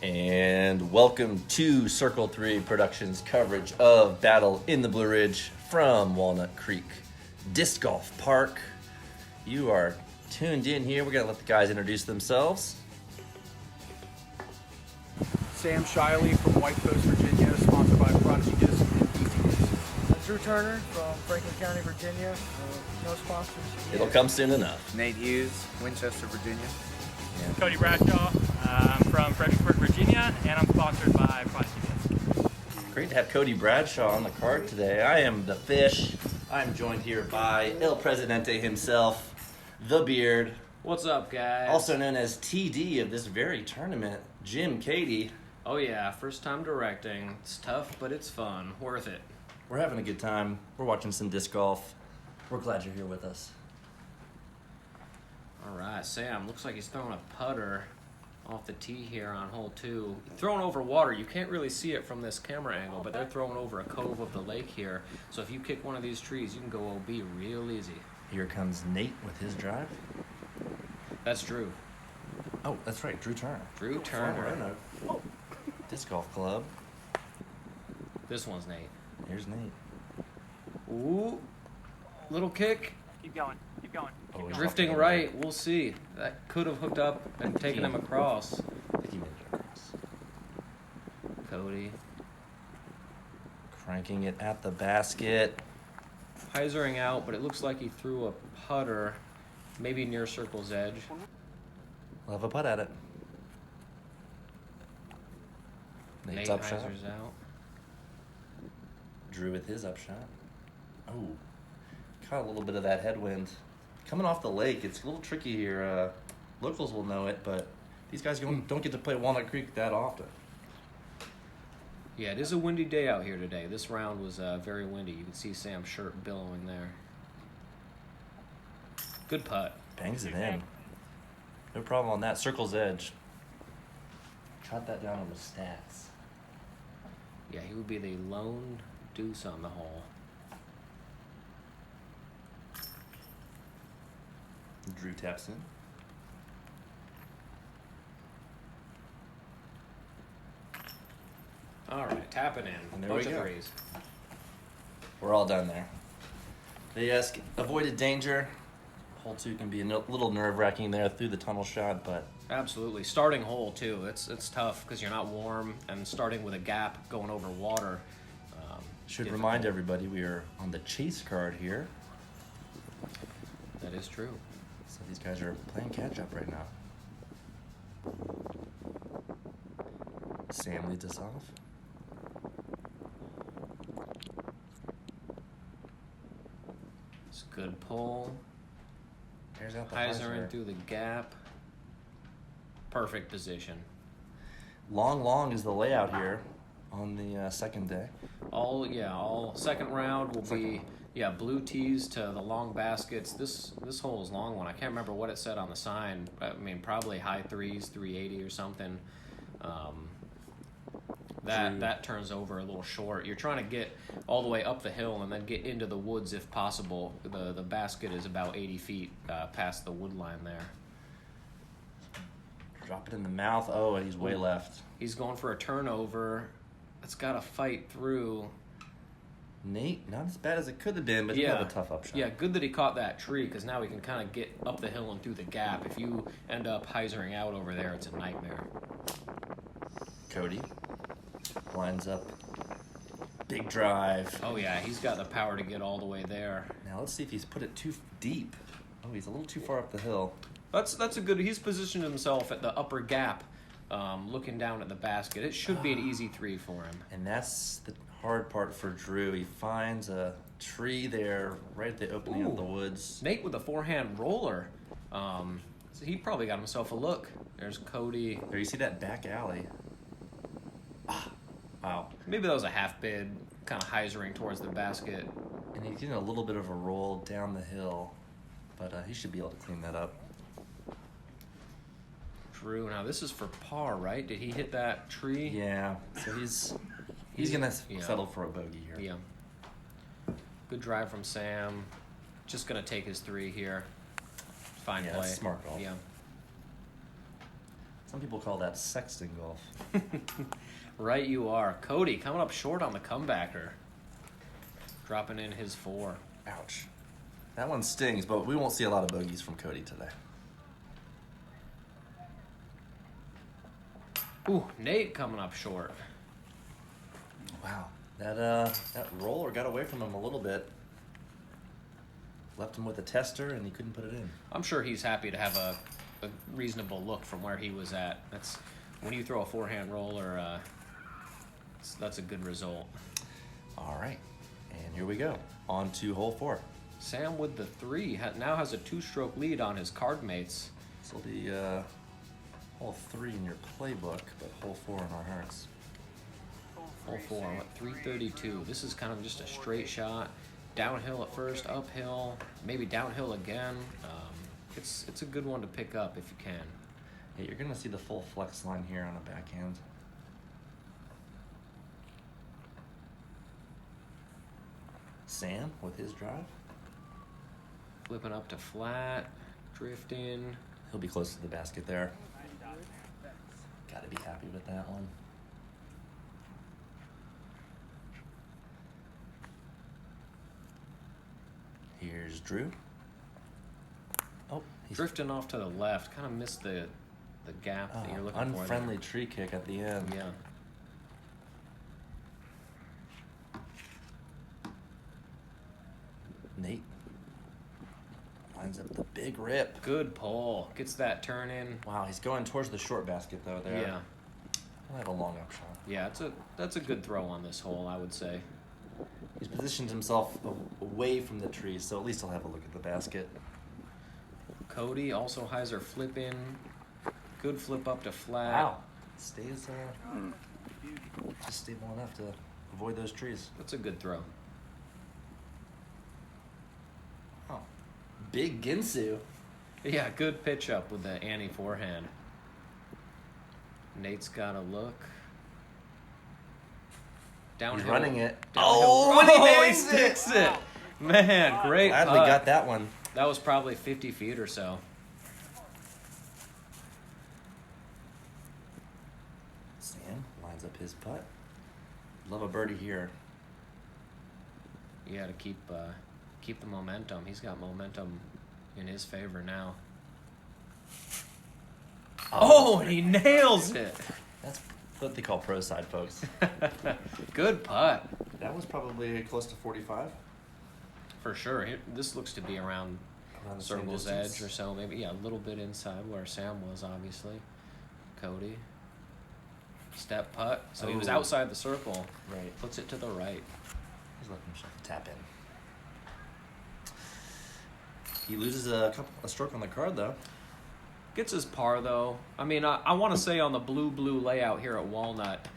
And welcome to Circle 3 Productions coverage of Battle in the Blue Ridge from Walnut Creek Disc Golf Park. You are tuned in here. We're going to let the guys introduce themselves. Sam Shiley from White Coast, Virginia, sponsored by Prodigy Disc and Easy Disc. Drew Turner from Franklin County, Virginia. No sponsors. It'll come soon enough. Nate Hughes, Winchester, Virginia. Cody Bradshaw, I'm from Fredericksburg, Virginia, and I'm sponsored by Prodigy Disc. Great to have Cody Bradshaw on the card today. I am the Fish. I'm joined here by El Presidente himself, the Beard. What's up, guys? Also known as TD of this very tournament, Jim Cady. Oh yeah, first time directing. It's tough, but it's fun. Worth it. We're having a good time. We're watching some disc golf. We're glad you're here with us. All right, Sam, looks like he's throwing a putter off the tee here on hole 2. Throwing over water. You can't really see it from this camera angle, but they're throwing over a cove of the lake here. So if you kick one of these trees, you can go OB real easy. Here comes Nate with his drive. That's Drew. Oh, that's right, Drew Turner. Drew Turner. Disc Golf Club. This one's Nate. Here's Nate. Ooh, little kick. Keep going, keep going. Oh, he's Drifting off the right, we'll see. That could have hooked up and taken him across. I think he made it across. Cody. Cranking it at the basket. Hyzering out, but it looks like he threw a putter, maybe near circle's edge. We'll have a putt at it. Nate's Nate up shot. hyzers out. Drew with his up shot. Oh, caught a little bit of that headwind. Coming off the lake, it's a little tricky here. Locals will know it, but these guys don't get to play Walnut Creek that often. Yeah, it is a windy day out here today. This round was very windy. You can see Sam's shirt billowing there. Good putt. Bangs it in. No problem on that. Circle's edge. Cut that down on the stats. Yeah, he would be the lone deuce on the hole. Drew taps in. All right, tapping in. And there Bunch we of go. threes. We're all done there. They ask, avoided danger. Hole 2 can be a little nerve-wracking there through the tunnel shot, but Absolutely. Starting hole, too. It's tough because you're not warm, and starting with a gap going over water. should difficult. remind everybody we are on the chase card here. That is true. So these guys are playing catch-up right now. Sam leads us off. It's a good pull. There's out the Hyzering through the gap. Perfect position. Long is the layout here on the second day. All second round will be blue tees to the long baskets. This hole is a long one. I can't remember what it said on the sign. I mean, probably high threes, 380 or something. That turns over a little short. You're trying to get all the way up the hill and then get into the woods if possible. The basket is about 80 feet past the wood line there. Drop it in the mouth. Oh, and he's way left. He's going for a turnover. It's got to fight through. Nate, not as bad as it could have been, but he had a tough up shot. Yeah, good that he caught that tree because now he can kind of get up the hill and through the gap. If you end up hyzering out over there, it's a nightmare. Cody lines up. Big drive. Oh, yeah, he's got the power to get all the way there. Now let's see if he's put it too deep. Oh, he's a little too far up the hill. That's a good. He's positioned himself at the upper gap, looking down at the basket. It should be an easy 3 for him. And that's the hard part for Drew. He finds a tree there right at the opening of the woods. Nate with a forehand roller. So he probably got himself a look. There's Cody. There, you see that back alley. Wow. Maybe that was a half bid, kind of hyzering towards the basket. And he's getting a little bit of a roll down the hill, but he should be able to clean that up. Drew, now this is for par, right? Did he hit that tree? Yeah, so he's gonna settle for a bogey here. Yeah. Good drive from Sam. Just gonna take his 3 here. Fine play. Smart golf. Yeah. Some people call that sexting golf. Right you are. Cody coming up short on the comebacker. Dropping in his 4. Ouch. That one stings, but we won't see a lot of bogeys from Cody today. Ooh, Nate coming up short. Wow. That roller got away from him a little bit. Left him with a tester, and he couldn't put it in. I'm sure he's happy to have a reasonable look from where he was at. That's when you throw a forehand roller, that's a good result. All right. And here we go. On to hole 4. Sam with the 3 now has a 2-stroke lead on his card mates. This will be hole 3 in your playbook, but hole 4 in our hearts. Hole 4, what, 332. This is kind of just a straight shot. Downhill at first, uphill, maybe downhill again. It's a good one to pick up if you can. Yeah, you're going to see the full flex line here on a backhand. Sam with his drive. Flipping up to flat, drifting. He'll be close to the basket there. Got to be happy with that one. Here's Drew. Oh, he's Drifting off to the left, kind of missed the gap that you're looking for. unfriendly tree kick at the end. Yeah. Nate lines up the big rip. Good pull. Gets that turn in. Wow, he's going towards the short basket though. There. Yeah. I'll have a long up shot. Yeah, that's a good throw on this hole, I would say. He's positioned himself away from the trees, so at least I'll have a look at the basket. Cody also hyzer flip in. Good flip up to flat. Wow. Stays just stable enough to avoid those trees. That's a good throw. Oh. Big Ginsu. Yeah, good pitch up with the Annie forehand. Nate's got a look. Downhill. He's running it. Downhill. And he he bangs sticks it. Man, great Gladly putt. got that one. That was probably 50 feet or so. Sam lines up his putt. Love a birdie here. You got to keep the momentum. He's got momentum in his favor now. Oh, and he nails it. That's what they call pro side, folks. Good putt. That was probably close to 45. For sure. This looks to be around Around the same circle's distance. edge or so. Maybe, yeah, a little bit inside where Sam was, obviously. Cody. Step putt. So he was Oh. outside the circle. Right. Puts it to the right. He's letting himself tap in. He loses a stroke on the card, though. Gets his par, though. I mean, I want to say on the blue layout here at Walnut,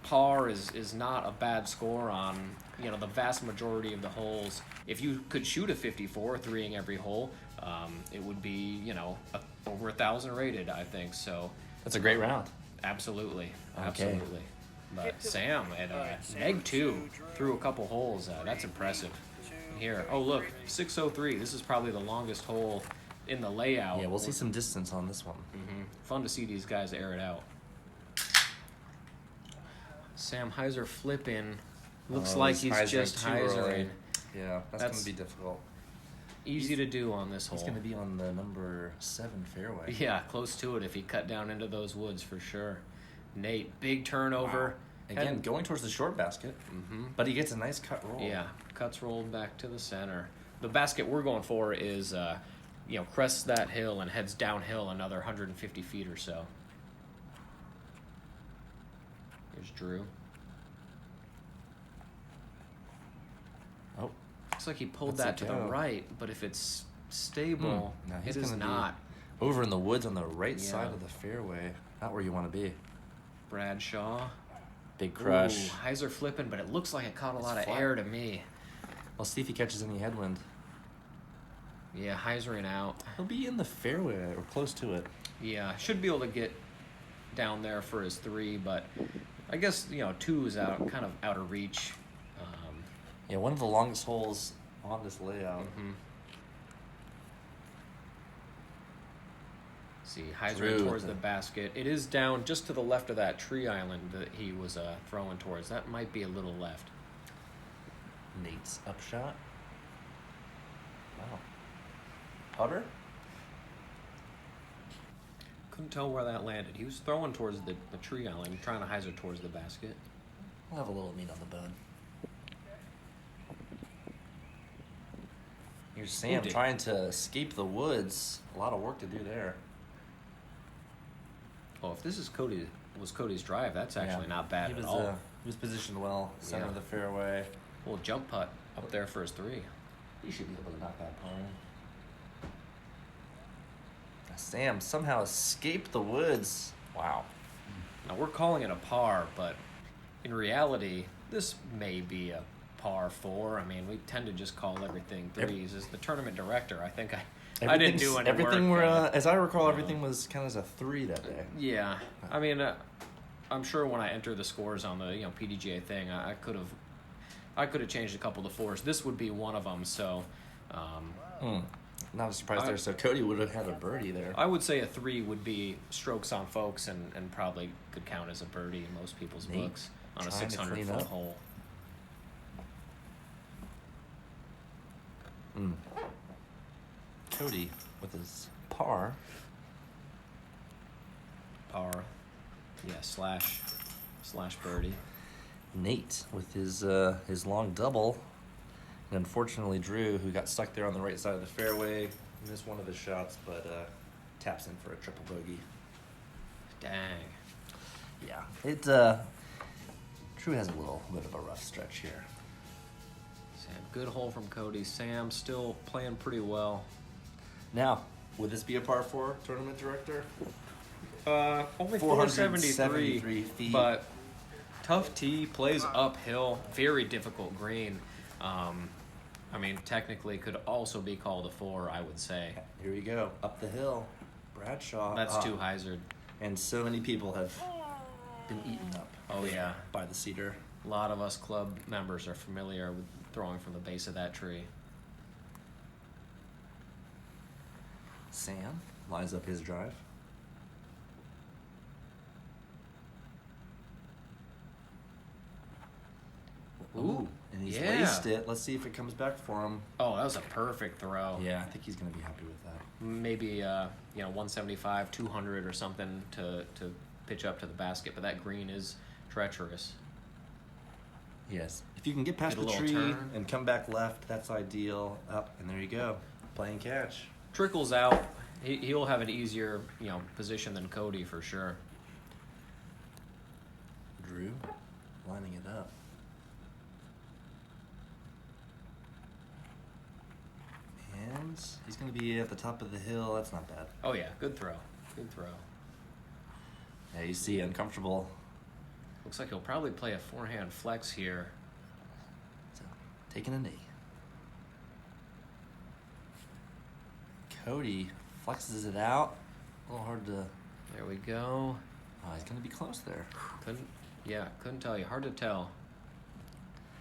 par is not a bad score on, the vast majority of the holes. If you could shoot a 54, 3ing every hole, it would be, over 1,000 rated, I think. So That's a great round. absolutely. Okay. Absolutely. But Sam at neg 2 through a couple holes. That's impressive. Here, oh look, 603. This is probably the longest hole in the layout. Yeah, we'll see some distance on this one. Fun to see these guys air it out. Sam Hyzer flipping. Looks like he's hyzering just too early. hyzering. Yeah, that's going to be difficult. Easy to do on this hole. He's going to be on the number 7 fairway. Yeah, close to it if he cut down into those woods for sure. Nate, big turnover. Wow. Again, going towards the short basket, but he gets a nice cut roll. Yeah, cuts rolled back to the center. The basket we're going for is, crests that hill and heads downhill another 150 feet or so. Here's Drew. Oh, Looks like he pulled Lets that it to the go. right, but if it's stable, No, it he's is gonna be not. over in the woods on the right Yeah. side of the fairway. Not where you want to be. Bradshaw. Big crush. Ooh, Hyzer flipping, but it looks like it caught a lot of flat. air to me. We'll see if he catches any headwind. Yeah, Hyzering out. He'll be in the fairway or close to it. Yeah, should be able to get down there for his 3, but I guess 2 is kind of out of reach. Yeah, one of the longest holes on this layout. See, Heiser Drew towards with the basket. It is down just to the left of that tree island that he was throwing towards. That might be a little left. Nate's upshot. Wow. Putter? Couldn't tell where that landed. He was throwing towards the tree island, trying to Heiser towards the basket. We'll have a little meat on the bone. Here's Sam did? trying to escape the woods. A lot of work to do there. Oh, if this is Cody's drive, that's actually Yeah. not bad He at was, all. he was positioned well, center of the fairway. Little jump putt up there for his 3. He should be able to knock that par in. Sam somehow escaped the woods. Wow. Now we're calling it a par, but in reality, this may be a par 4. I mean, we tend to just call everything 3s. As the tournament director, I think I didn't do any everything work. were, as I recall, everything was kind of as a 3 that day. Yeah, I mean, I'm sure when I enter the scores on the PDGA thing, I could have changed a couple to 4s. This would be one of them. So, Not a surprise there. So Cody would have had a birdie there. I would say a 3 would be strokes on folks and probably could count as a birdie in most people's Nate books on a trying to clean 600-foot up. hole. Cody with his par. Par, yeah, slash birdie. Nate with his long double. And unfortunately, Drew, who got stuck there on the right side of the fairway, missed one of his shots, but taps in for a triple bogey. Dang. Yeah, Drew has a little bit of a rough stretch here. Sam, good hole from Cody. Sam still playing pretty well. Now, would this be a par 4 tournament director? Only 473 473 feet. but tough tee, plays uphill, very difficult green. I mean, technically could also be called a 4, I would say. Here we go, up the hill, Bradshaw. That's too Heiser. And so many people have been eaten up. Oh, yeah. By the cedar. A lot of us club members are familiar with throwing from the base of that tree. Sam lines up his drive. Ooh, and he's yeah. laced it. Let's see if it comes back for him. Oh, that was a perfect throw. Yeah, I think he's going to be happy with that. Maybe 175, 200 or something to pitch up to the basket, but that green is treacherous. Yes. If you can get past Get a the little tree turn. and come back left, that's ideal. Up, and there you go. Playing catch. Trickles out. He'll have an easier position than Cody for sure. Drew lining it up. And he's going to be at the top of the hill. That's not bad. Oh yeah, good throw. Good throw. Yeah, you see, uncomfortable. Looks like he'll probably play a forehand flex here. So, taking a knee. Cody flexes it out. A little hard to... There we go. Oh, he's going to be close there. Couldn't tell you. Hard to tell.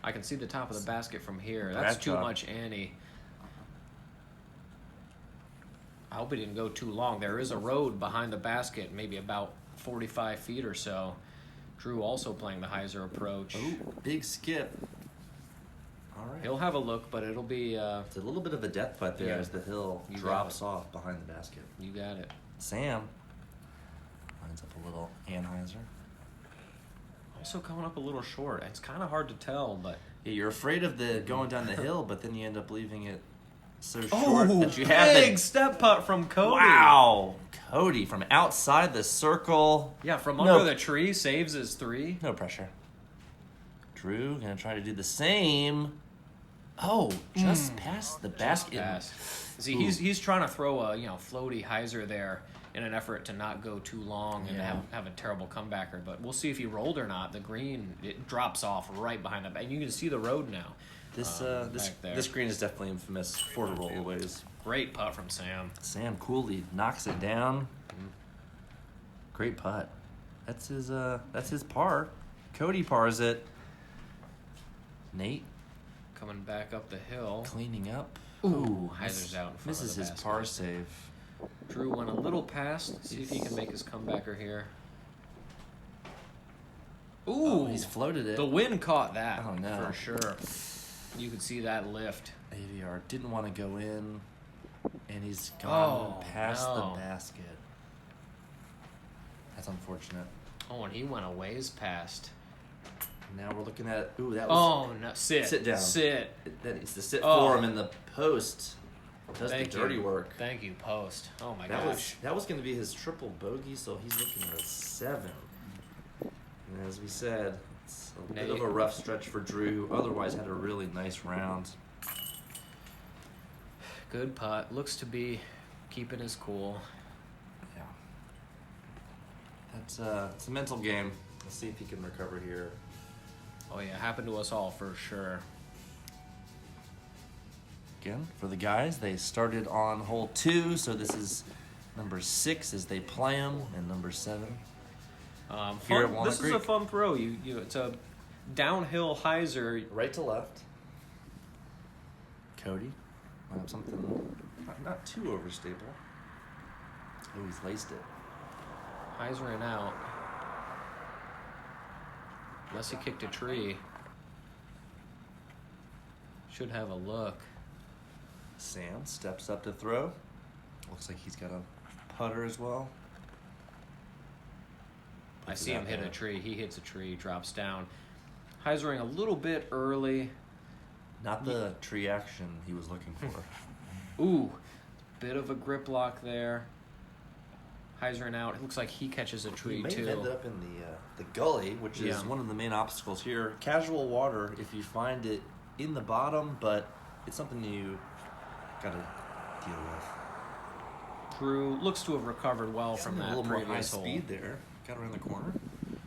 I can see the top of the basket from here. That's too Bradshaw. much Annie. I hope he didn't go too long. There is a road behind the basket, maybe about 45 feet or so. Drew also playing the Heiser approach. Oh, big skip. All right. He'll have a look, but it'll be... It's a little bit of a death putt there Yeah. as the hill You got drops it. off behind the basket. You got it. Sam lines up a little Anheuser. Also coming up a little short. It's kind of hard to tell, but... Yeah, you're afraid of the going down the hill, but then you end up leaving it so short Oh, that you have big the... step putt from Cody. Wow! Cody from outside the circle. Yeah, from No. under the tree, saves his 3. No pressure. Drew gonna try to do the same. Oh, just past the basket. Pass. See, he's trying to throw a floaty Heiser there in an effort to not go too long and Yeah. have a terrible comebacker. But we'll see if he rolled or not. The green, it drops off right behind him, and you can see the road now. This back there. this green is definitely infamous for the rollaways. Great putt from Sam. Sam Cooley knocks it down. Great putt. That's his par. Cody pars it. Nate Coming back up the hill. cleaning up. Ooh, Heiser's out in front misses of the his basket. par save. Drew went a little past. See if he can make his comebacker here. Ooh, He's floated it. the wind caught that. Oh, no. For sure. You could see that lift. AVR didn't want to go in, and he's gone past no. the basket. That's unfortunate. Oh, and he went a ways past. Now we're looking at that was Oh no! Sit. Sit down. Sit. that needs to sit Oh. for him in the post. Does Thank the dirty you. work. Thank you, post. Oh my That gosh. was going to be his triple bogey, so he's looking at a 7. And as we said, it's a bit of a rough stretch for Drew. Otherwise, had a really nice round. Good putt. Looks to be keeping his cool. Yeah, that's it's a mental game. Let's see if he can recover here. Oh yeah, happened to us all for sure. Again, for the guys, they started on hole 2, so this is number 6 as they play them, and number 7. Here at Walnut This Creek. is a fun throw. It's a downhill hyzer. Right to left. Cody. Something not too overstable. Oh, he's laced it. Hyzering out. Unless he kicked a tree. Should have a look. Sam steps up to throw. Looks like he's got a putter as well. I see him hit a tree. He hits a tree, drops down. Hyzering a little bit early. Not the tree action he was looking for. Ooh, bit of a grip lock there. Hyzering out. It looks like he catches a He tree may too. have ended up in the gully, which is Yeah. one of the main obstacles here. Casual water, if you find it in the bottom, but it's something you gotta deal with. Drew looks to have recovered well from Having that a little more high previous hole. speed there. Got around the corner.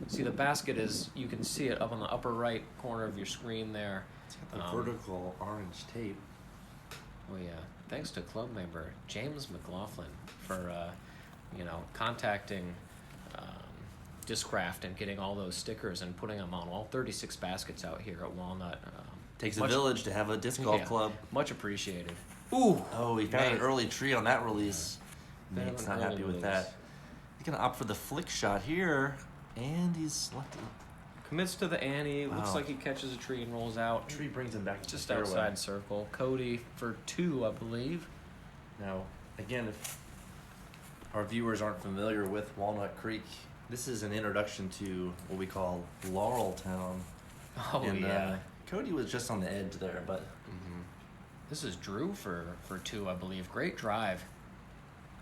See, the basket is, you can see it up on the upper right corner of your screen there. It's got the vertical orange tape. Oh yeah, thanks to club member James McLaughlin for contacting Discraft and getting all those stickers and putting them on all 36 baskets out here at Walnut. Takes much- a village to have a disc golf yeah, club. Much appreciated. Ooh, Oh, he found an Nate. early tree on that release. Bit of Nate's an not happy early with release. that. He's gonna opt for the flick shot here, and he's left. Commits to the ante. Looks Wow. like he catches a tree and rolls out. Tree brings him back to Just the fairway. outside circle. Cody for 2, I believe. Now, again, if our viewers aren't familiar with Walnut Creek, this is an introduction to what we call Laureltown. Oh and, yeah. Cody was just on the edge there, but This is Drew for 2, I believe. Great drive.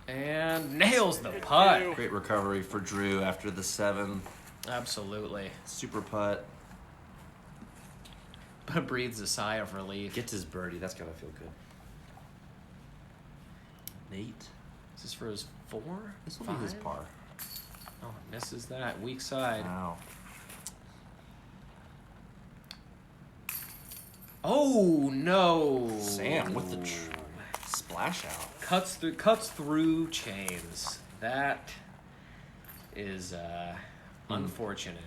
And nails the putt. great recovery for Drew after the 7. Absolutely. Super putt. But breathes a sigh of relief. Gets his birdie. That's gotta feel good. Nate. Is this for his 4? This will be his 5? par. Oh, misses that. Weak side. Wow. Oh, no. Sam with the splash out. Cuts through chains. That is unfortunate.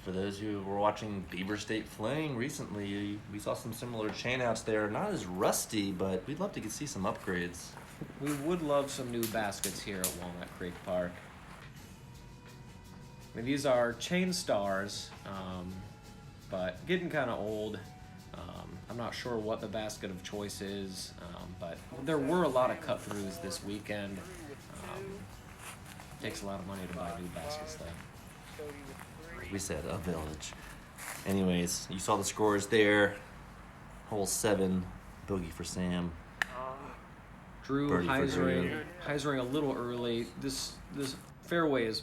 For those who were watching Beaver State Fling recently, we saw some similar chain outs there. Not as rusty, but we'd love to see some upgrades. We would love some new baskets here at Walnut Creek Park. I mean, these are chain stars, but getting kind of old. I'm not sure what the basket of choice is, but there were a lot of cut-throughs this weekend. Takes a lot of money to buy new baskets, though. Like we said, a village. Anyways, you saw the scores there. Hole 7, bogey for Sam. Drew Birdie for Drew. hyzering a little early. This fairway is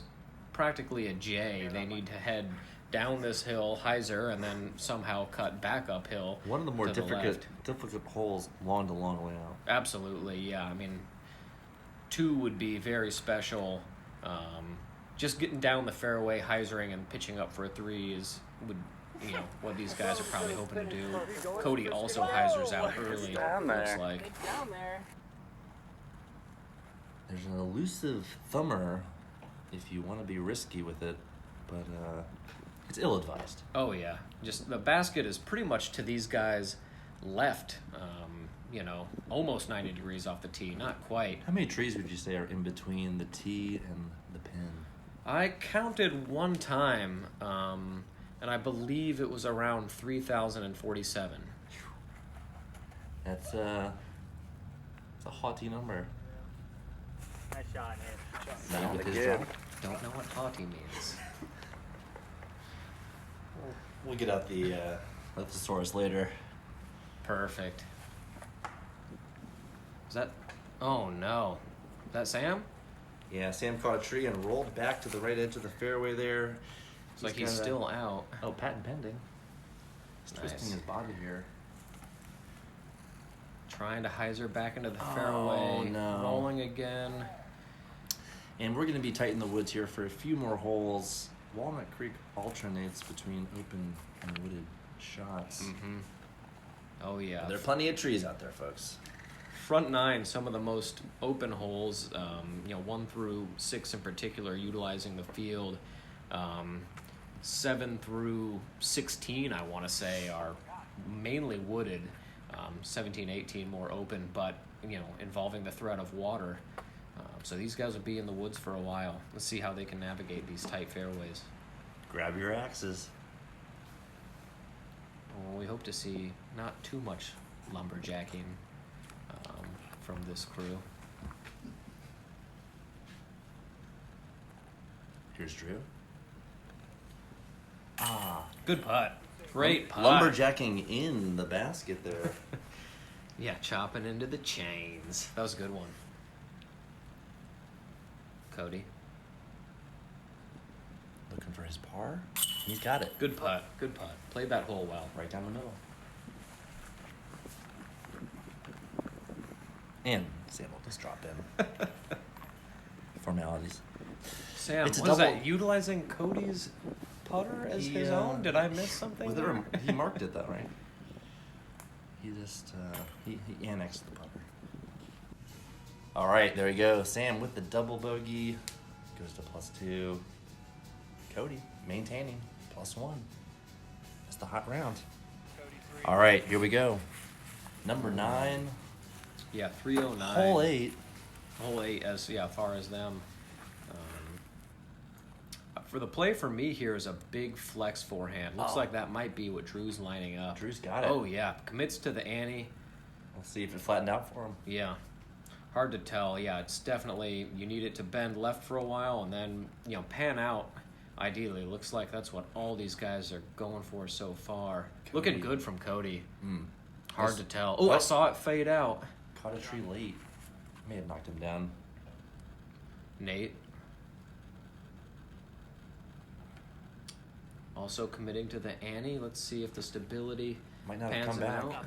practically a J. They need to head down this hill, hyzer, and then somehow cut back uphill. One of the more to the difficult left. holes along the long way out. Absolutely, yeah. I mean, 2 would be very special. Just getting down the fairway, hyzering, and pitching up for a 3 what these guys are probably hoping to do. Cody also hyzers out early, looks like. There's an elusive thumber if you want to be risky with it, but it's ill-advised. Oh yeah, just the basket is pretty much to these guys' left. you know, almost 90 degrees off the tee. Not quite. How many trees would you say are in between the tee and the pin? I counted one time, and I believe it was around 3,047. That's a haughty number. Nice shot, man. Not with his good. drop. Don't know what haughty means. We'll get out the thesaurus later. Perfect. Is that? Oh no, is that Sam? Yeah, Sam caught a tree and rolled back to the right edge of the fairway there. It's like he's still out. Oh, patent pending. He's Nice. twisting his body here. Trying to hyzer back into the Oh, fairway. no. Rolling again. And we're going to be tight in the woods here for a few more holes. Walnut Creek alternates between open and wooded shots. Mm-hmm. Oh yeah. There are plenty of trees out there, folks. Front nine, some of the most open holes, 1 through 6 in particular, utilizing the field. 7 through 16, I want to say, are mainly wooded. 17, 18 more open, but, involving the threat of water. So these guys will be in the woods for a while. Let's see how they can navigate these tight fairways. Grab your axes. Well, we hope to see not too much lumberjacking from this crew. Here's Drew. Good putt. Great putt. Lumberjacking in the basket there. Yeah, chopping into the chains. That was a good one. Cody. Looking for his par. He's got it. Good putt. Good putt. Played that hole well. Right down the middle. And Sam will just drop in. Formalities. Sam, It's a what is double- that? Utilizing Cody's putter as his own? Did I miss something? Was there? he marked it though, right? He just he annexed the putter. All right, there we go. Sam with the double bogey goes to +2. Cody maintaining +1. That's the hot round. All right, here we go. Number 9, Yeah, 309. hole 8. Hole 8 as far as them. For the play for me here is a big flex forehand. Looks Oh. like that might be what Drew's lining up. Drew's got it. Oh yeah, commits to the ante. We'll see if it flattened out for him. Yeah, hard to tell. Yeah, it's definitely, you need it to bend left for a while and then pan out. Ideally, looks like that's what all these guys are going for so far. Looking good from Cody. Hard Nice. to tell. Oh, I saw it fade out. Caught a tree late. May have knocked him down. Nate. Also committing to the ante. Let's see if the stability Might not have pans come him back. out.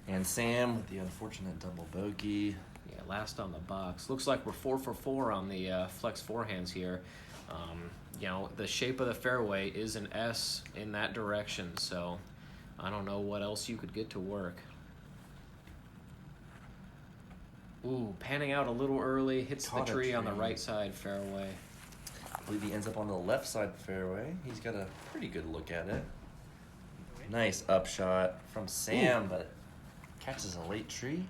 And Sam with the unfortunate double bogey. Yeah, last on the box. Looks like we're 4 for 4 on the flex forehands here. The shape of the fairway is an S in that direction, so I don't know what else you could get to work. Ooh, panning out a little early, hits Caught the a tree on the tree. right side fairway. I believe he ends up on the left side of the fairway. He's got a pretty good look at it. Nice upshot from Sam, but catches a late tree.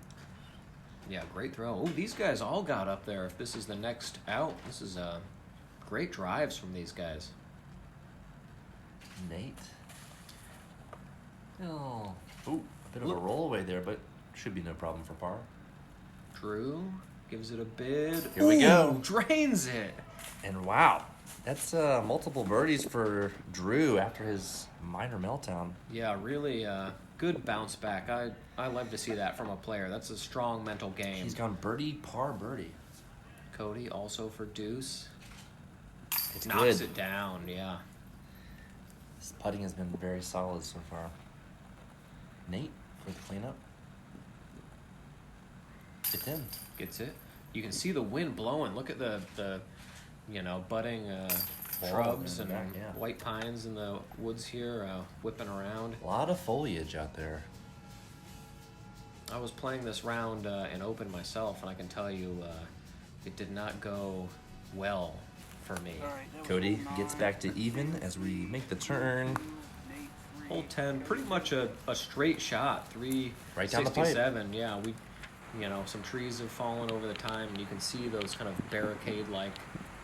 Yeah, great throw. Oh, these guys all got up there. If this is the next out, this is great drives from these guys. Nate. Oh, ooh, a bit of a rollaway there, but should be no problem for par. Drew gives it a bid. Here we go. Drains it. And wow, that's multiple birdies for Drew after his minor meltdown. Yeah, really good bounce back. I love to see that from a player. That's a strong mental game. He's gone birdie, par, birdie. Cody also for deuce. It's Knocks good. it down, yeah. His putting has been very solid so far. Nate for the cleanup. It's in. Gets it. You can see the wind blowing. Look at the budding shrubs in and the back, yeah. white pines in the woods here whipping around. A lot of foliage out there. I was playing this round in open myself, and I can tell you it did not go well for me. Cody gets back to even as we make the turn. hole 10, pretty much a straight shot, Right down the pipe. 367. Yeah, some trees have fallen over the time, and you can see those kind of barricade-like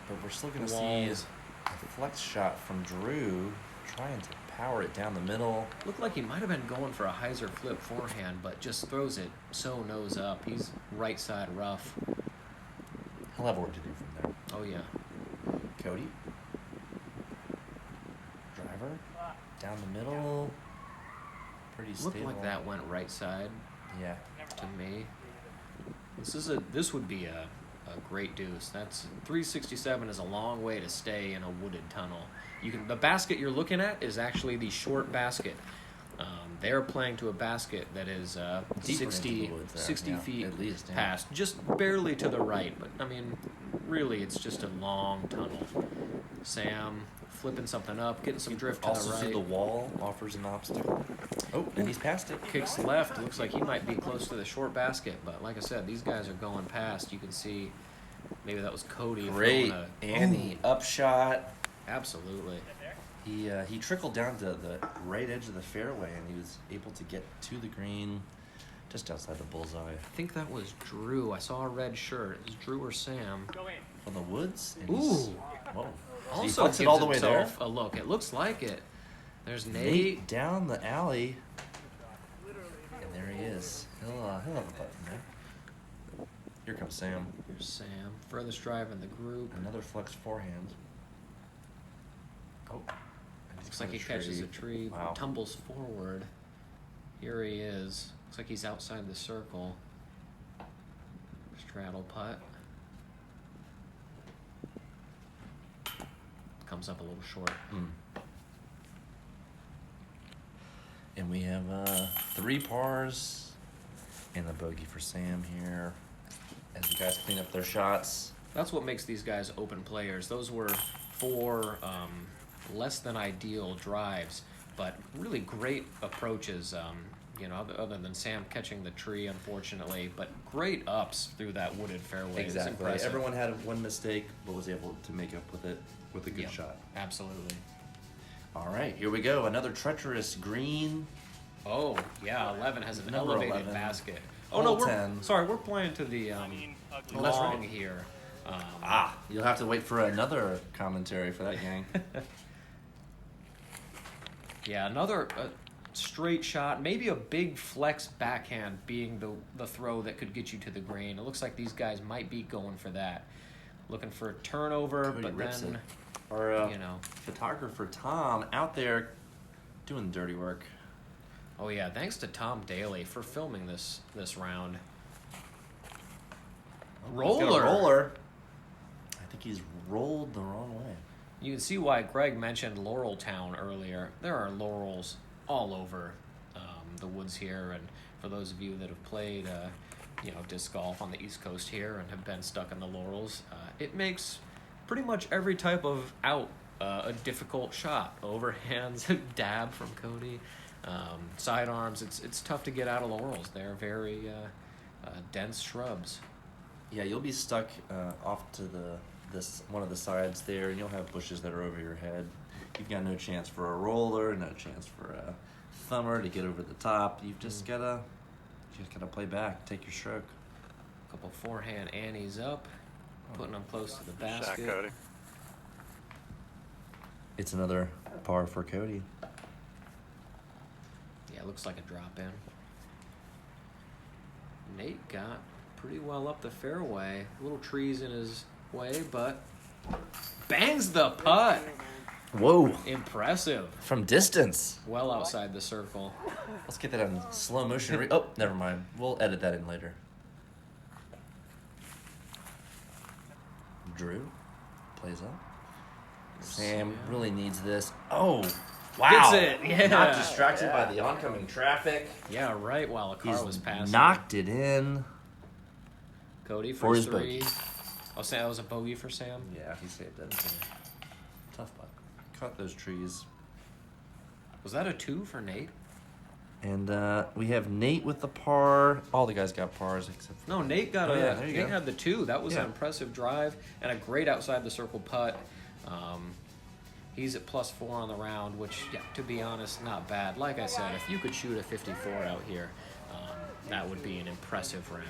But we're still going to see walls. a flex shot from Drew trying to power it down the middle. Looked like he might have been going for a hyzer flip forehand, but just throws it so nose up. He's right side rough. He'll have work to do from there. Oh, yeah. Cody. Driver. Down the middle. Pretty stable. Looked like that went right side Yeah. to me. This would be a great deuce. That's 367 is a long way to stay in a wooded tunnel. The basket you're looking at is actually the short basket. They're playing to a basket that is Deeper 60, into the woods there. 60 Yeah, feet at least, yeah. past, just barely to the right. But I mean, really, it's just a long tunnel. Sam flipping something up, getting some drift to Also the see right. the wall offers an obstacle. Oh, and he's past it. Kicks left. Looks like he might be close to the short basket, but like I said, these guys are going past. You can see maybe that was Cody. Great. throwing Annie, upshot. Absolutely. He trickled down to the right edge of the fairway, and he was able to get to the green just outside the bullseye. I think that was Drew. I saw a red shirt. It was Drew or Sam. From the woods? And Ooh. Whoa. Also he puts it gives all the way there. himself a look. It looks like it. There's Nate. Nate down the alley. And there he is. He'll have a button there. Here comes Sam. Here's Sam. Furthest drive in the group. Another flex forehand. Oh. Looks like he catches a tree. Wow. Tumbles forward. Here he is. Looks like he's outside the circle. Straddle putt. Comes up a little short. And we have 3 pars and a bogey for Sam here as the guys clean up their shots. That's what makes these guys open players. Those were 4 less than ideal drives, but really great approaches. Other than Sam catching the tree, unfortunately, but great ups through that wooded fairway. It's Exactly. impressive. Everyone had one mistake, but was able to make up with it with a good Yep, shot. Absolutely. All right, here we go. Another treacherous green. Oh yeah, 11 has an Number elevated 11. basket. Hole Oh no, 10. we're playing to the Oh, that's long right. here. You'll have to wait for another commentary for that gang. Yeah, another straight shot, maybe a big flex backhand being the throw that could get you to the green. It looks like these guys might be going for that. Looking for a turnover, Cody but rips then, it. Our photographer Tom out there doing the dirty work. oh yeah, thanks to Tom Daly for filming this round. He's got a Roller. roller. I think he's rolled the wrong way. You can see why Greg mentioned Laurel Town earlier. There are laurels all over the woods here, and for those of you that have played, disc golf on the East Coast here and have been stuck in the laurels, it makes pretty much every type of out a difficult shot. Overhands, dab from Cody, sidearms. It's tough to get out of laurels. They're very dense shrubs. Yeah, you'll be stuck off to this one of the sides there, and you'll have bushes that are over your head. You've got no chance for a roller, no chance for a thumber to get over the top. You've just gotta play back, take your stroke. Couple forehand Annies up, putting them close to the Shot, basket. Cody. It's another par for Cody. Yeah, looks like a drop in. Nate got pretty well up the fairway. Little trees in his way, but bangs the putt. Whoa! Impressive. From distance. Well outside the circle. Let's get that on slow motion. Oh, never mind. We'll edit that in later. Drew plays up. Sam really needs this. Oh, wow. Gets it, yeah. Not distracted by the oncoming traffic. Yeah, right while a car He's was passing. knocked it in. Cody for for his 3. bogey. Oh, Sam, that was a bogey for Sam? Yeah, he saved it. Tough putt. Cut those trees. Was that a 2 for Nate? And we have Nate with the par. All the guys got pars except for No, Nate got Oh, a. yeah, there you Nate go. had the 2. That was Yeah. an impressive drive and a great outside the circle putt. He's at +4 on the round, which, yeah, to be honest, not bad. Like I said, if you could shoot a 54 out here, that would be an impressive round.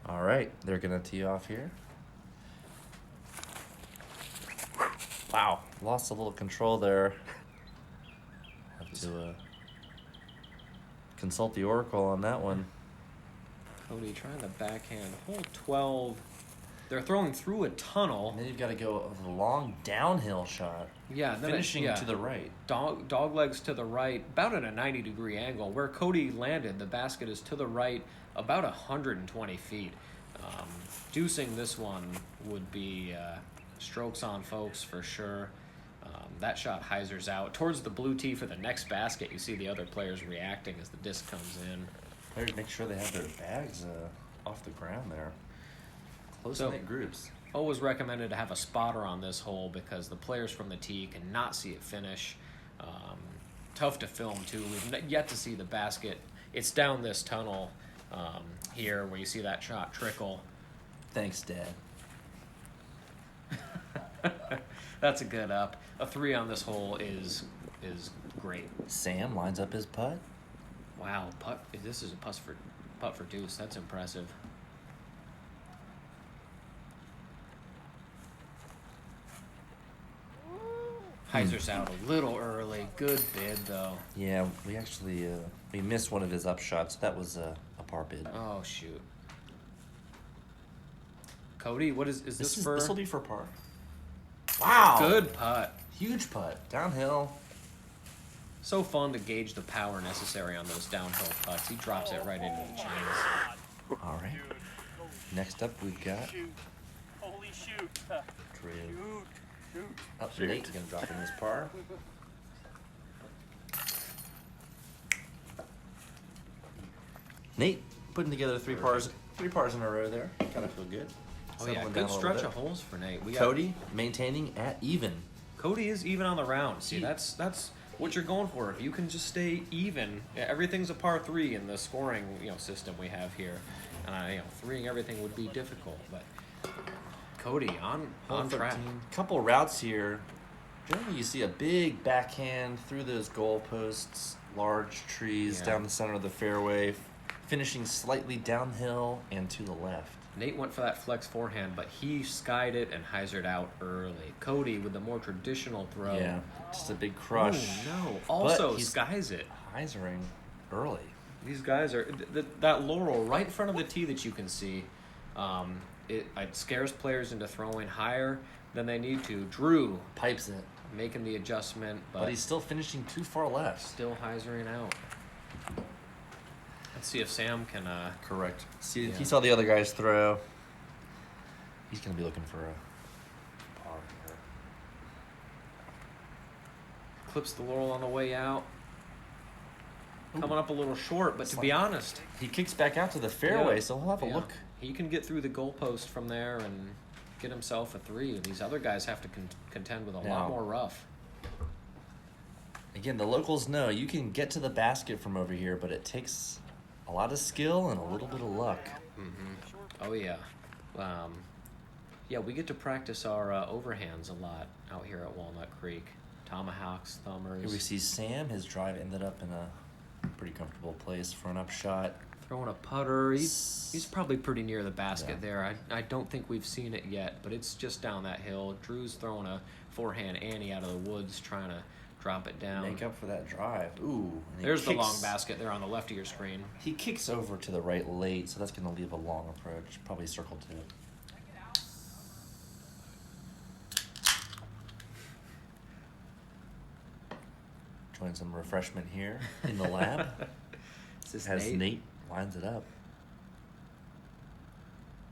All right, they're gonna tee off here. Wow, lost a little control there. Have to consult the oracle on that one. Cody trying the backhand. Hole 12. They're throwing through a tunnel. And then you've got to go a long downhill shot. Yeah, then Finishing yeah. to the right. Dog legs to the right, about at a 90-degree angle. Where Cody landed, the basket is to the right, about 120 feet. Deucing this one would be strokes on folks for sure. That shot hyzers out. Towards the blue tee for the next basket, you see the other players reacting as the disc comes in. Players make sure they have their bags off the ground there. Close-knit groups. Always recommended to have a spotter on this hole because the players from the tee cannot see it finish. Tough to film too. We've yet to see the basket. It's down this tunnel here where you see that shot trickle. Thanks, Dad. That's a good up. A 3 on this hole is great. Sam lines up his putt. Wow, putt. This is a putt for deuce. That's impressive. Hyzer's out a little early. Good bid though. Yeah, we actually we missed one of his up shots. That was a par bid. Oh shoot. Cody, what is this for? This will be for par. Wow. Good putt. Huge putt. Downhill. So fun to gauge the power necessary on those downhill putts. He drops it right into the chains. All right. Next up, we've got Holy shoot. Drew. Shoot. Up Nate's gonna drop in his par. Nate putting together three pars in a row there. Kind of feel good. Oh yeah, Settling down good a little stretch bit. of holes for Nate. Cody maintaining at even. Cody is even on the round. See, that's what you're going for. If you can just stay even, everything's a par 3 in the scoring system we have here. And threeing everything would be difficult, but Cody on track. Couple routes here. Generally, you see a big backhand through those goalposts, large trees down the center of the fairway, finishing slightly downhill and to the left. Nate went for that flex forehand, but he skied it and hyzered out early. Cody with the more traditional throw. Yeah, just a big crush. Oh no! Also But he's skies it. Hyzering early. These guys are that laurel right in front of the tee that you can see. It scares players into throwing higher than they need to. Drew Pipes it. making the adjustment, But he's still finishing too far left. still hyzering out. Let's see if Sam can. Correct. See, Yeah. he saw the other guys throw. He's going to be looking for a par here. Clips the laurel on the way out. Coming up a little short, but to be honest, He kicks back out to the fairway, Yeah. so he'll have a yeah, look. he can get through the goalpost from there and get himself a 3. These other guys have to contend with a Now- lot more rough. Again, the locals know you can get to the basket from over here, but it takes a lot of skill and a little bit of luck. Oh yeah, yeah. We get to practice our overhands a lot out here at Walnut Creek. Tomahawks, thumbers. Here we see Sam. His drive ended up in a pretty comfortable place for an upshot. Throwing a putter. He's probably pretty near the basket there. I don't think we've seen it yet, but it's just down that hill. Drew's throwing a forehand Annie out of the woods, trying to drop it down. Make up for that drive. Ooh. and he There's the kicks- long basket there on the left of your screen. He kicks over to the right late, so that's going to leave a long approach. Probably circle 2. Join some refreshment here in the lab Is this as Nate? Nate lines it up.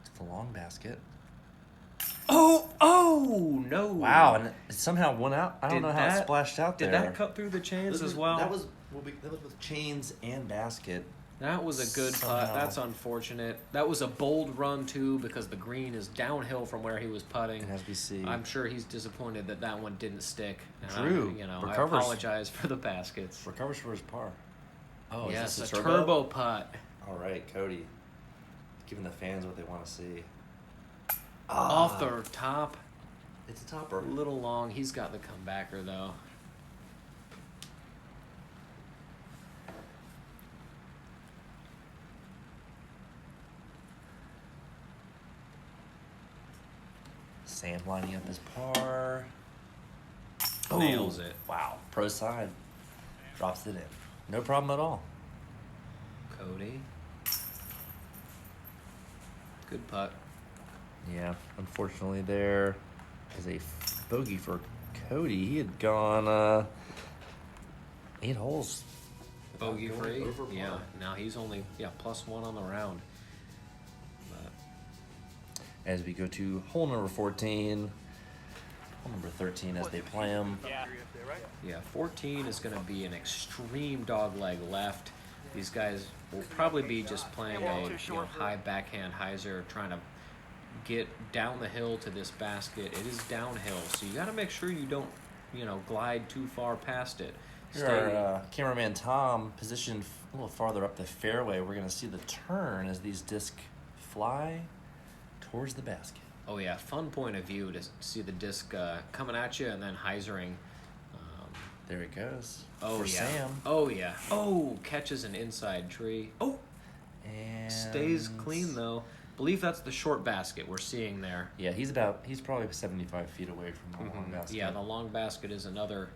It's the long basket. Oh no! Wow, and it somehow went out. I don't Did know how it that- splashed out Did there. that cut through the chains This as well? That was with chains and basket. That was a good putt. Somehow. That's unfortunate. That was a bold run too, because the green is downhill from where he was putting. And as we see, I'm sure he's disappointed that that one didn't stick. And Drew I recovers. apologize for the baskets. recovers for his par. Oh, yes, is a this turbo putt. All right, Cody. Giving the fans what they want to see. Off the top. It's a topper. A little long. He's got the comebacker, though. Sam lining up his par. Nails it. Wow. Pro side. Drops it in. No problem at all. Cody. Good putt. Yeah, unfortunately there is a bogey for Cody. He had gone 8 holes. Bogey free. Over par. Yeah. Now he's only +1 on the round. But As we go to hole number 14, hole number 13 as they play them. yeah, 14 is going to be an extreme dog leg left. These guys will probably be just playing a high backhand hyzer, trying to get down the hill to this basket. It is downhill, so you got to make sure you don't, glide too far past it. Here our cameraman Tom positioned a little farther up the fairway. We're going to see the turn as these discs fly towards the basket. Oh yeah, fun point of view to see the disc coming at you and then hyzering. There it goes. Oh for yeah. Sam. Oh yeah. Oh, catches an inside tree. Oh, And stays clean though. Believe that's the short basket we're seeing there. Yeah, he's probably 75 feet away from the long basket. Yeah, the long basket is another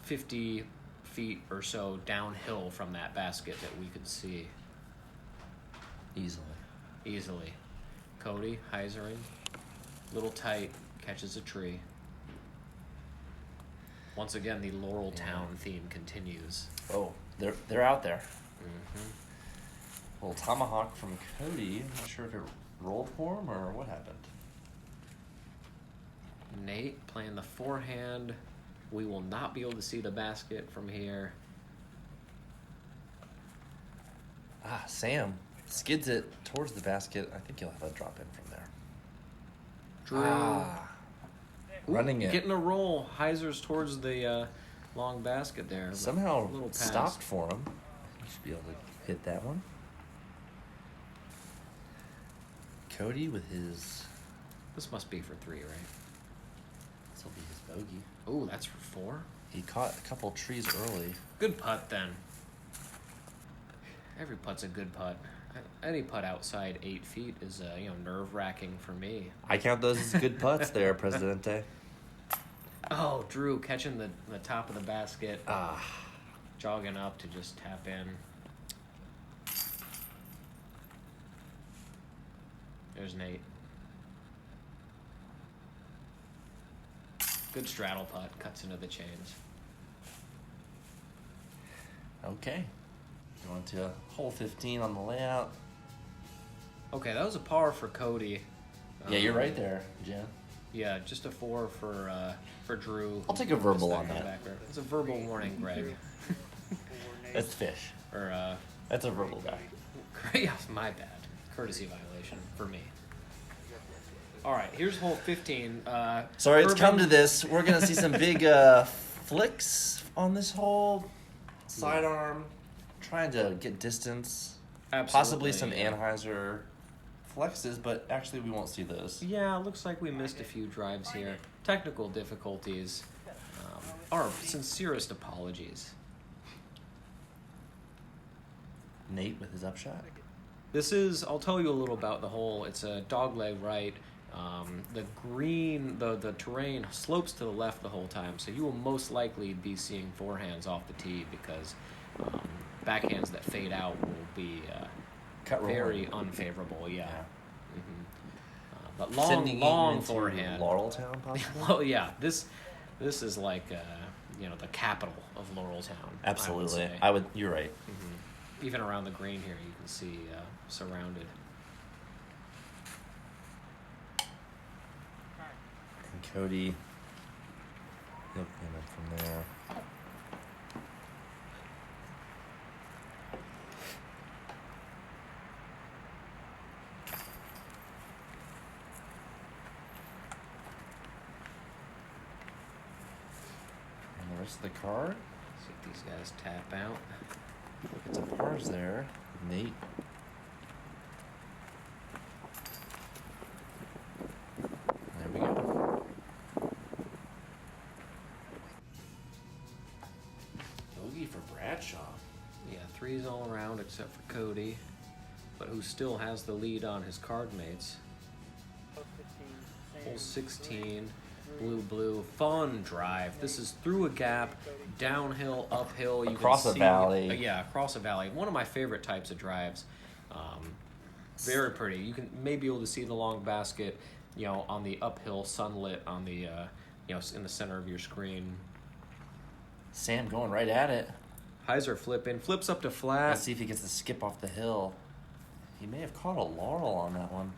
50 feet or so downhill from that basket that we could see Easily. Cody hyzering, little tight, catches a tree. Once again, the Laurel Town theme continues. Oh, they're out there. Little tomahawk from Cody. I'm not sure if it rolled for him or what happened. Nate playing the forehand. We will not be able to see the basket from here. Sam skids it towards the basket. I think he'll have a drop in from there. Drew. Running it. Getting a roll. Hyzers towards the long basket there. but Somehow a little past. stopped for him. He should be able to hit that one. Cody with his... This must be for 3, right? This will be his bogey. Oh, that's for 4? He caught a couple trees early. Good putt then. Every putt's a good putt. Any putt outside 8 feet is nerve-wracking for me. I count those as good putts there, Presidente. Oh, Drew catching the top of the basket. Ah. Jogging up to just tap in. There's Nate. Good straddle putt. Cuts into the chains. Okay. Going to hole 15 on the layout. Okay, that was a par for Cody. Yeah, you're right there, Jen. Yeah, just a 4 for Drew. I'll take a verbal on that. It's a verbal warning, Greg. That's fish. Or That's a verbal guy. yeah, my bad. Courtesy violation for me. All right, here's hole 15. Sorry, it's Urban- come to this. We're going to see some big flicks on this hole. Sidearm. Trying to get distance. Possibly some yeah. Anheuser flexes, but actually we won't see those. Yeah, looks like we missed a few drives here. Technical difficulties. Our sincerest apologies. Nate with his upshot. This is, I'll tell you a little about the hole. It's a dogleg right. The green, the terrain slopes to the left the whole time, so you will most likely be seeing forehands off the tee because backhands that fade out will be very unfavorable. Yeah. But long forehand. Laureltown, possibly. Well, yeah. This is like the capital of Laureltown. Absolutely, I would say. You're right. Even around the green here, you can see surrounded. And Cody. He'll clean up from there. And the rest of the card. See if these guys tap out. Look at some pars there. Nate. threes all around except for Cody, but who still has the lead on his card mates. Hole 16, blue, fun drive. This is through a gap, downhill, uphill. You Across can a see, valley. Yeah, across a valley. One of my favorite types of drives. Very pretty. You can maybe able to see the long basket, you know, on the uphill, sunlit on the, you know, in the center of your screen. Sam going right at it. Heiser flips up to flat. Let's see if he gets the skip off the hill. He may have caught a laurel on that one.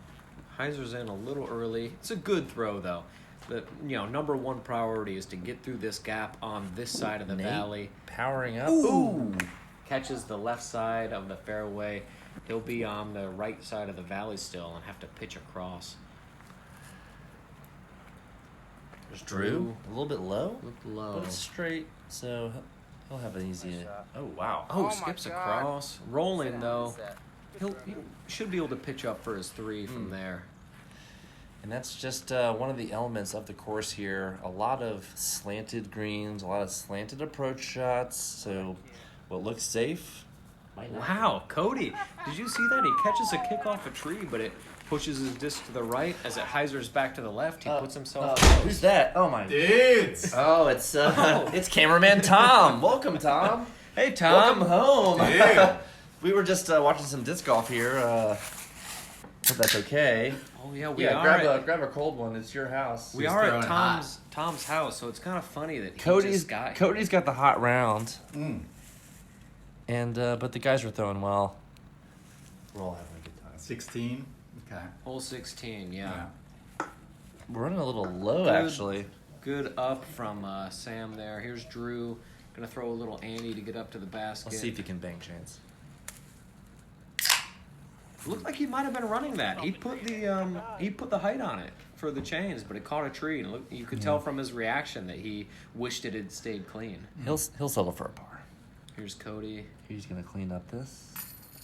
Heiser's in a little early. It's a good throw, though. The number one priority is to get through this gap on this side of the Nate valley. powering up. Ooh! Catches the left side of the fairway. He'll be on the right side of the valley still and have to pitch across. There's Drew. A little bit low. Looked low. But it's straight, so he'll have an easy. Oh, wow. Oh, Oh my skips God. across. Rolling, though. He should be able to pitch up for his three from there. And that's just one of the elements of the course here. A lot of slanted greens, a lot of slanted approach shots. So what looks safe might not. Wow, Cody, did you see that? He catches a kick off a tree, but it pushes his disc to the right. As it Heiser's back to the left, he puts himself Who's that? Oh, my. Dudes! Oh, it's cameraman Tom. Welcome, Tom. Hey, Tom. Welcome home. Dude. We were just watching some disc golf here. Hope that's okay. Oh, yeah, we Yeah, are. grab a cold one. It's your house. We Just are at throwing Tom's house, so it's kind of funny that he Cody's just got here. Cody's got the hot round, Mm. and but the guys were throwing well. We're all having a good time. 16. Okay. Hole 16, yeah. We're running a little low, Good. actually. Good up from Sam there. Here's Drew. Gonna throw a little Andy to get up to the basket. Let's see if he can bang chains. Looked like he might have been running that. He put the height on it for the chains, but it caught a tree. And look, you could tell from his reaction that he wished it had stayed clean. He'll settle for a par. Here's Cody. He's gonna clean up this.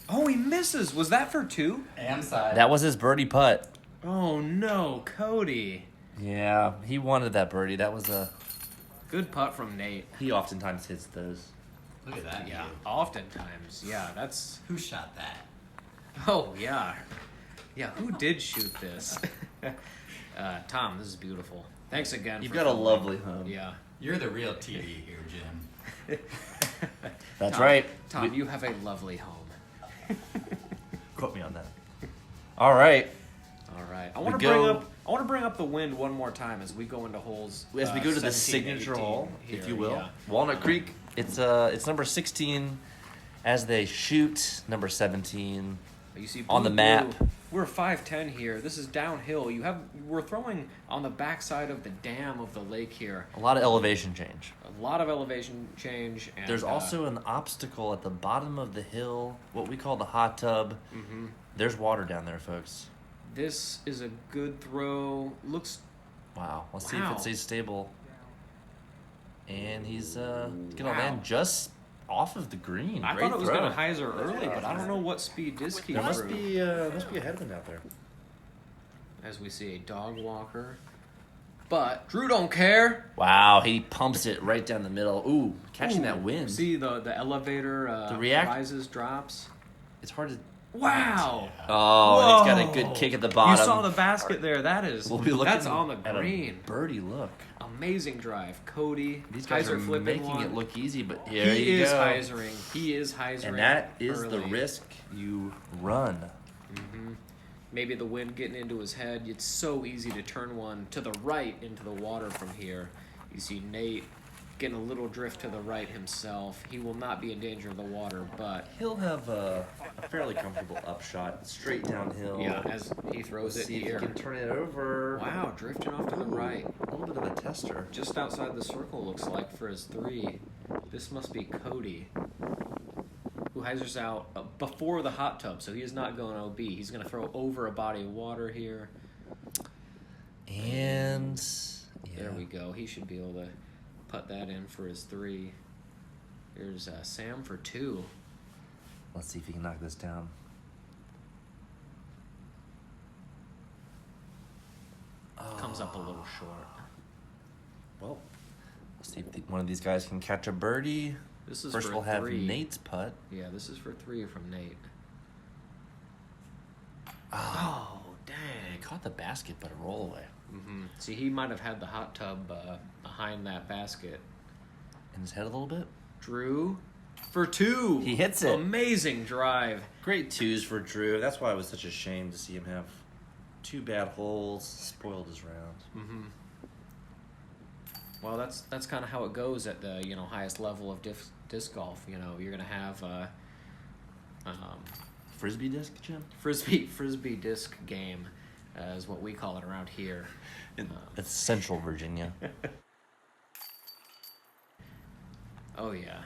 Oh, he misses. Was that for two? And side. That was his birdie putt. Oh no, Cody. Yeah, he wanted that birdie. That was a. Good putt from Nate. He oftentimes hits those. Look at that. Yeah, dude. oftentimes. Yeah, that's. Who shot that? Oh yeah, yeah. Who did shoot this? Tom, this is beautiful. Thanks again. You've for got a filming. lovely home. Yeah. You're the real TV here, Jim. That's Tom, right. Tom, you have a lovely home. Quote me on that. All right. All right. I We want to go- bring up the wind one more time as we go into holes. As we go to the 17, signature 18 hole, here, if you will, yeah. Walnut Creek. It's number 16 as they shoot number 17 You see on the blue, map. blue. We're 5'10" here. This is downhill. We're throwing on the backside of the dam of the lake here. A lot of elevation change. A lot of elevation change. And, There's also an obstacle at the bottom of the hill, what we call the hot tub. Mm-hmm. There's water down there, folks. This is a good throw. Looks. Wow. Let's see if Wow. it stays stable. And he's going to Wow. land just off of the green. I Great thought it was throw. going to hyzer early, but I don't know what speed disc he There must threw. be a headwind out there. As we see a dog walker. But Drew don't care. Wow, he pumps it right down the middle. Ooh, catching Ooh, that wind. See the elevator rises, drops. It's hard to. Wow. Oh, and he's got a Whoa. good kick at the bottom. You saw the basket there. That is. We'll be looking that's on the at green. a birdie look. Amazing drive, Cody. These guys Heiser are flipping making one. it look easy, but here He you is go. hyzering. He is hyzering. And that is the early. risk you run. Maybe the wind getting into his head. It's so easy to turn one to the right into the water from here. You see Nate getting a little drift to the right himself. He will not be in danger of the water, but He'll have a fairly comfortable upshot, straight downhill. yeah, as he throws Let's it see if he here. can turn it over. Wow, drifting off to the right. A little bit of a tester. Just outside the circle, looks like, for his three. This must be Cody, who hyzers out before the hot tub, so he is not going OB. He's going to throw over a body of water here. And There we go. He should be able to put that in for his three. Here's Sam for two. Let's see if he can knock this down. Comes up a little short. Well, let's see if one of these guys can catch a birdie. This is First for we'll have 3. Nate's putt. Yeah, this is for 3 from Nate. Oh, dang. he caught the basket, but a roll away. See, he might have had the hot tub behind that basket. In his head a little bit. Drew for 2. He hits it. Amazing drive. Great 2s for Drew. That's why it was such a shame to see him have 2 bad holes. Spoiled his round. Well, that's kind of how it goes at the highest level of disc golf. You're gonna have Frisbee disc, Jim? frisbee disc game, is what we call it around here. It's Central Virginia. Oh yeah,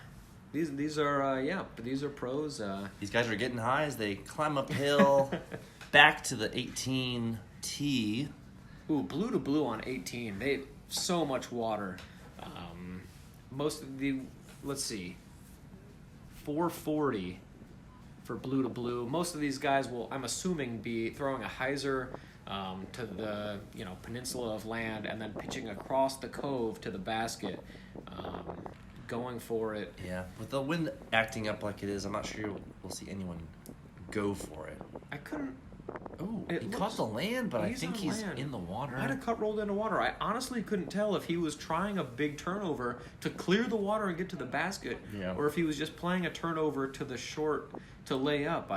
these are these are pros. These guys are getting high as they climb uphill back to the 18 tee. Ooh, blue to blue on 18. They so much water. Most of the, let's see, 440 for blue to blue. Most of these guys will, I'm assuming, be throwing a hyzer to the peninsula of land and then pitching across the cove to the basket, going for it. Yeah, with the wind acting up like it is, I'm not sure we'll see anyone go for it. I couldn't. Oh, It he looks- caught the land, but I he's think on he's land. in the water. I had a cut rolled into water. I honestly couldn't tell if he was trying a big turnover to clear the water and get to the basket, Yeah. or if he was just playing a turnover to the short to lay up.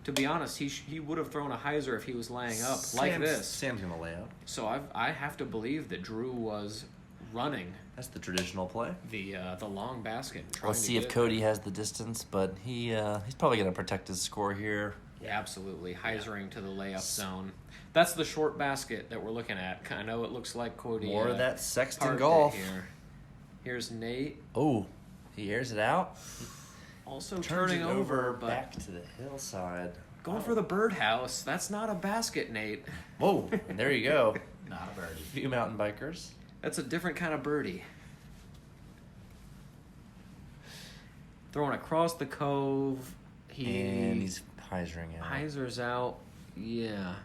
To be honest, he would have thrown a hyzer if he was laying up like this. Sam's gonna lay out. So I have to believe that Drew was running That's the traditional play. the long basket. and trying Let's to see get if it Cody has the distance, but he's probably gonna protect his score here. there. Yeah, absolutely, hyzering to the layup zone. That's the short basket that we're looking at. I know it looks like Cody. More of that Sexton parked it golf. here. Here's Nate. Oh, he airs it out. Also Turns turning it over, but back to the hillside. going for the birdhouse. That's not a basket, Nate. Whoa, and there you go. Not a birdie. Few mountain bikers. That's a different kind of birdie. Throwing across the cove. And he's hyzering out. hyzers out. Yeah.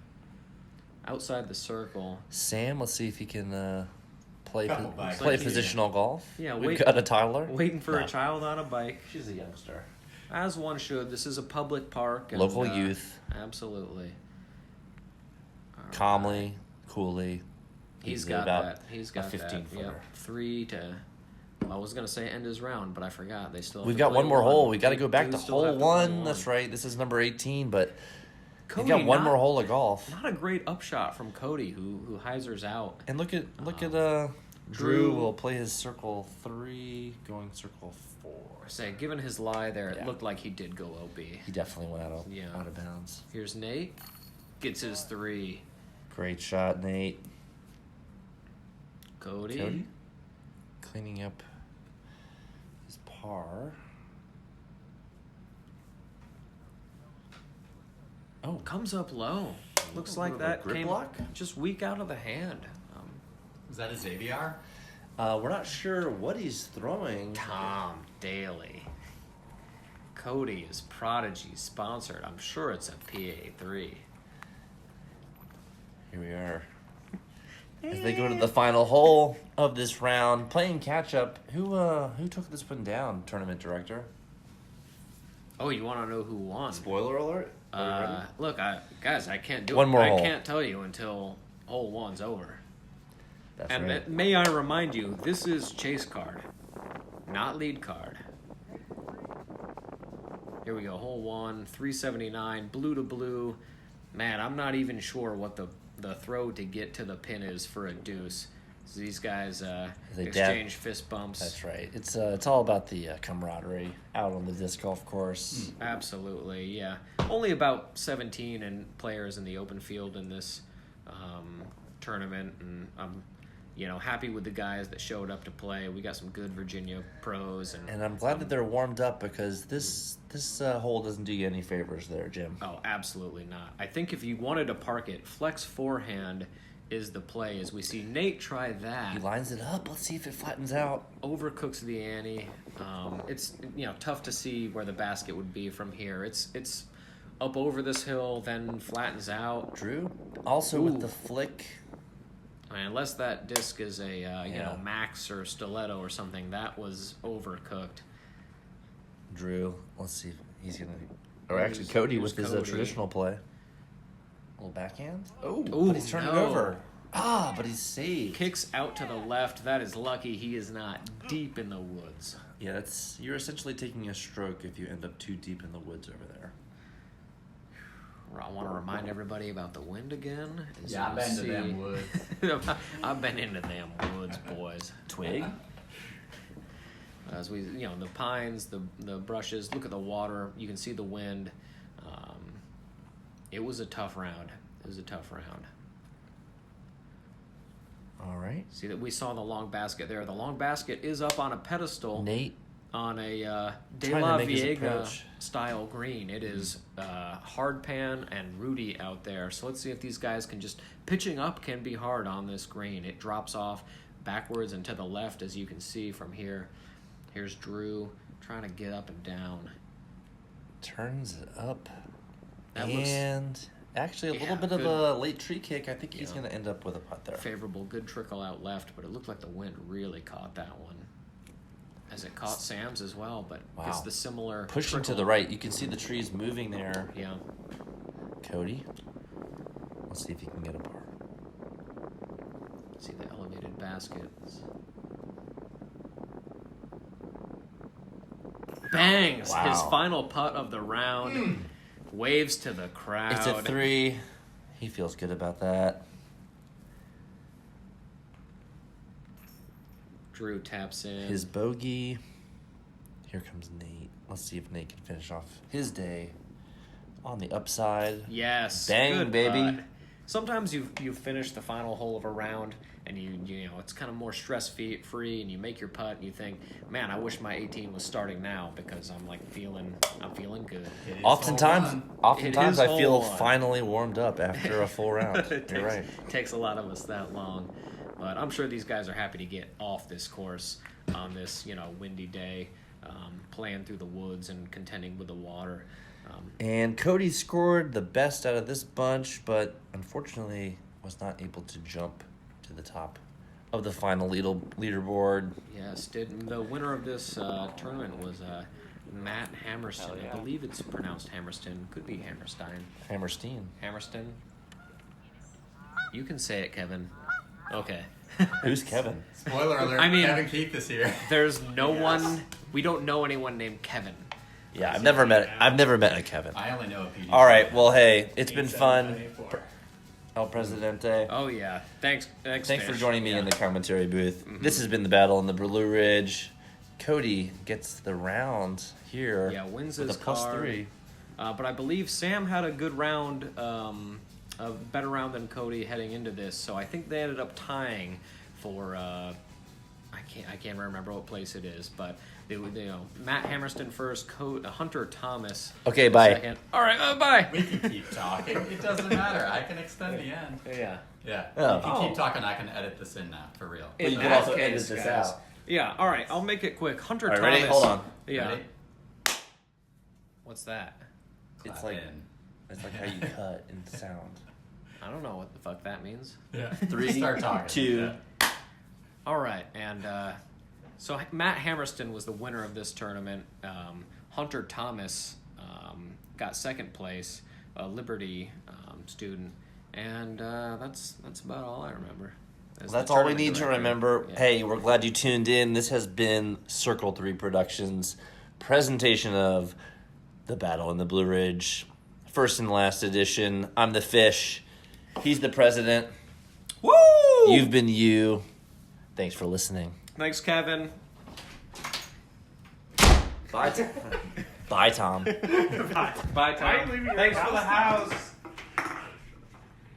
Outside the circle. Sam, let's see if he can play Couple bikes. play Like he- positional golf. Yeah, We've wait- got a toddler. Waiting for No. a child on a bike. She's a youngster. As one should. This is a public park. And, Local youth. Absolutely. All right. Calmly, coolly. He's Easily got about that. He's a got 15 that. footer. Yep. 3 to. I was gonna say end his round, but I forgot. They still. Have We've to got play one more hole. We got to They go back do to still have hole to play one. That's right. This is number 18, but Cody, we've got one not- more hole of golf. Not a great upshot from Cody, who hyzers out. And look at Drew. Drew will play his circle 3, going circle 4. Say, given his lie there, it Yeah. looked like he did go OB. He definitely went out Yeah. of bounds. Here's Nate. Gets his 3. Great shot, Nate. Cody. Cleaning up his par. Oh, Comes up low. Looks little like bit of a that grip came block? just weak out of the hand. Is that a Xavier? we're not sure what he's throwing. Tom Daly. Cody is Prodigy sponsored. I'm sure it's a PA3. Here we are. As they go to the final hole of this round, playing catch up. Who took this one down? Tournament director. Oh, you want to know who won? Spoiler alert. Are you ready? Look, guys, I can't do One it. more I hole. can't tell you until hole 1's over. That's And right. may I remind you, this is chase card, not lead card. Here we go, hole 1, 379, blue to blue. Man, I'm not even sure what the throw to get to the pin is for a deuce. So these guys They exchange fist bumps. That's right. It's all about the camaraderie out on the disc golf course. Absolutely, yeah. Only about 17 players in the open field in this tournament, and I'm happy with the guys that showed up to play. We got some good Virginia pros, And I'm glad that they're warmed up because this hole doesn't do you any favors there, Jim. oh, absolutely not. I think if you wanted to park it, flex forehand is the play. As we see Nate try that, He lines it up. Let's see if it flattens out. overcooks the ante. It's tough to see where the basket would be from here. It's up over this hill, then flattens out. Drew, also Ooh. with the flick. Unless that disc is a Yeah. Max or Stiletto or something, that was overcooked. Drew. Let's see if he's gonna. Or Here's- actually, Cody here's with his Cody. traditional play. Little backhand. Oh, Ooh, but he's turned it no. over. Ah, but he's saved. Kicks out to the left. That is lucky. He is not deep in the woods. Yeah, that's you're essentially taking a stroke if you end up too deep in the woods over there. I want to remind everybody about the wind again. As Yeah, I've you been to them see- woods. I've been into them woods, boys. Twig. As we, the pines, the brushes. Look at the water. You can see the wind. It was a tough round. All right. See that we saw the long basket there. The long basket is up on a pedestal. Nate. On a De Trying La to make his Viega approach. style green. It is Hardpan and Rudy out there. So let's see if these guys can just... Pitching up can be hard on this green. It drops off backwards and to the left, as you can see from here. Here's Drew trying to get up and down. Turns it up. That looks And actually a little bit good. of a late tree kick. I think he's Yeah. going to end up with a putt there. favorable. Good trickle out left, but it looked like the wind really caught that one. As it caught Sam's as well, but Wow. it's the similar Pushing to trickle. the right. You can see the trees moving there. Yeah. Cody. Let's see if he can get a par. See the elevated baskets. Bangs Wow. his final putt of the round. Waves to the crowd. It's a 3. He feels good about that. Drew taps in. His bogey. Here comes Nate. Let's see if Nate can finish off his day on the upside. Yes. Bang, good baby. putt. Sometimes you finish the final hole of a round and you know it's kind of more stress free and you make your putt and you think, man, I wish my 18 was starting now because I'm feeling good. It is Oftentimes, hole one. oftentimes It I is feel hole one. finally warmed up after a full round. It You're right. takes a lot of us that long. But I'm sure these guys are happy to get off this course on this, windy day, playing through the woods and contending with the water. And Cody scored the best out of this bunch, but unfortunately was not able to jump to the top of the final leaderboard. Yes, the winner of this tournament was Matt Hammerstein. I believe it's pronounced Hammerstein. Could be Hammerstein. Hammerstein. Hammerstein. You can say it, Kevin. Okay. Who's Kevin? Spoiler alert, I mean- Kevin Keith is here. There's no one. We don't know anyone named Kevin. Yeah, I've never met a Kevin. I only know a PD. All right, well, hey, it's been fun. El Presidente. Oh yeah. Thanks. Thanks for Fish. joining me Yeah. in the commentary booth. This has been the battle in the Blue Ridge. Cody gets the round here. Yeah, wins with his a plus card. 3. But I believe Sam had a good round, a better round than Cody heading into this. So I think they ended up tying for. I can't remember what place it is, but Matt Hammerstein first, Hunter Thomas. Okay, bye. Second. All right, bye. We can keep talking. It doesn't matter. I can extend the end. Yeah. Yeah. Oh. You can keep talking. I can edit this in now, for real. In you can that also edit case, this guys. out. Yeah. All right. I'll make it quick. Hunter All right, Thomas. ready? Hold on. Yeah. Ready? What's that? It's Clap like in. it's like how you cut in sound. I don't know what the fuck that means. Yeah. 3, Start talking. 2. Yeah. All right, and so Matt Hammerstein was the winner of this tournament. Hunter Thomas got second place, a Liberty student, and that's about all I remember. As That's the all we tournament need to director. remember. Yeah. Hey, we're glad you tuned in. This has been Circle 3 Productions presentation of the Battle in the Blue Ridge. First and last edition. I'm the fish. He's the president. Woo! You've been you. Thanks for listening. Thanks, Kevin. Bye, Bye, Tom. Bye, Tom. Thanks for the house.